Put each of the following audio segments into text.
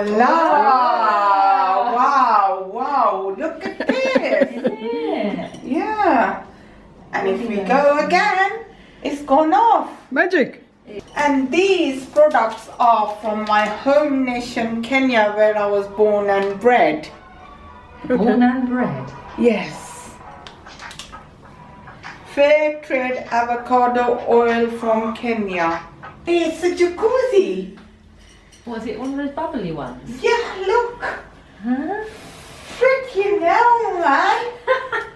voila! Wow, wow, look at this! Yeah. And if we go again, it's gone off. Magic! And these products are from my home nation, Kenya, where I was born and bred. Born and bred? Yes. Fair trade avocado oil from Kenya. It's a jacuzzi. Was it one of those bubbly ones? Yeah, look. Huh? Freaking hell, man.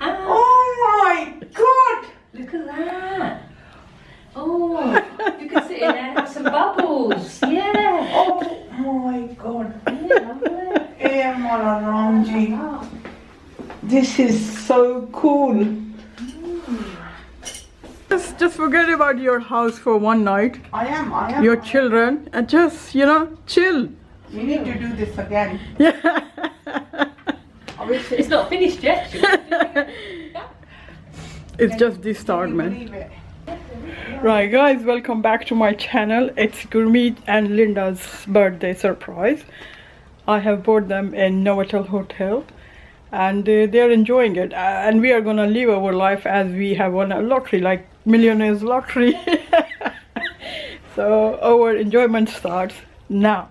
Oh my god. Look at that. Oh, you can sit in there and have some bubbles. Yeah. Oh my god. Yeah, lovely. Hey, Malaranji. Wow. This is so cool. Just forget about your house for one night, I am. your children, and just, chill. We need to do this again. Yeah. Obviously. It's not finished yet. It's just the start, man. Believe it. Right, guys, welcome back to my channel. It's Gurmeet and Linda's birthday surprise. I have bought them in Novotel Hotel, and they're enjoying it. And we are gonna live our life as we have won a lottery, like millionaires lottery. So our enjoyment starts now.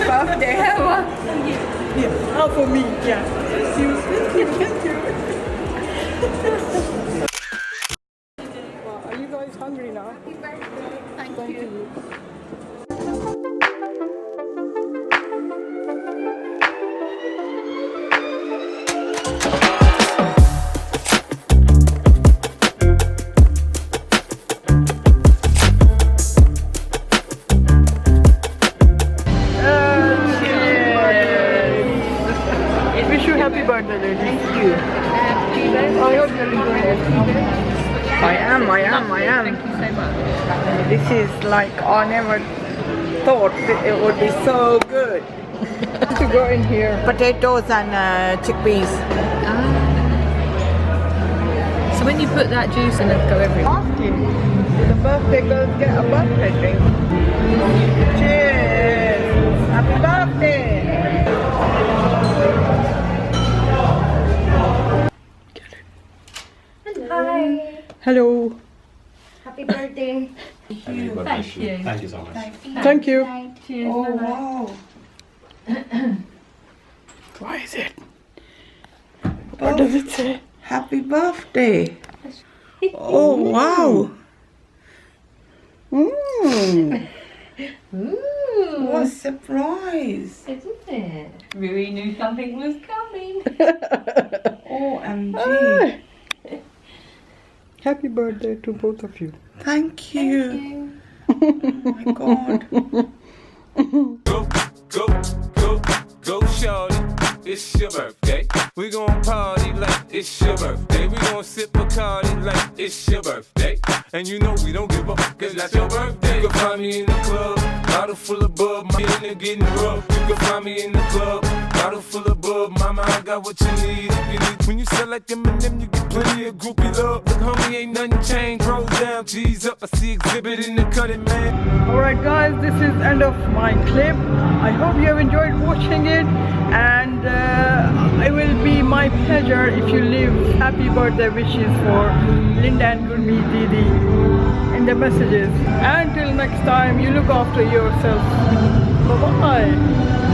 Birthday ever. Yeah, oh, for me, yeah. Thank you. Thank you. Wow, are you guys hungry now? Happy birthday. Thank you. you. Happy birthday, lady. Thank you. I hope you're enjoying it. I am. Thank you so much. This is like, I never thought that it would be so good. To go in here. Potatoes and chickpeas. So when you put that juice in, it go everywhere. Asking. The birthday girls get a birthday drink. Cheers! Happy birthday! Hi. Hello. Happy birthday. Thank you. Thank you so much. Thank you. Cheers. Oh bye-bye. wow! What is it? What does it say? Happy birthday! Oh wow! Ooh. What a surprise! Isn't it? Rui knew something was coming. OMG! Happy birthday to both of you. Thank you! Oh my god! Go, go, go, go, shorty. It's your birthday. We gon' party like it's your birthday. We gon' sip Bacardi like it's your birthday. And you know we don't give up, cause that's your birthday. You can find me in the club, bottle full of bub, my in there getting rough. You can find me in the club, bottle full of bub, mama, I got what you need. If you need. When you sell like Eminem, you get plenty of groupie love. Look, homie, ain't nothing changed. Roll down, G's up. I see exhibit in the cutting, man. Alright guys, this is end of my clip. I hope you have enjoyed watching it, and it will be my pleasure if you leave happy birthday wishes for Linda and Gurmeet Didi in the messages. Until next time, you look after yourself. Bye bye.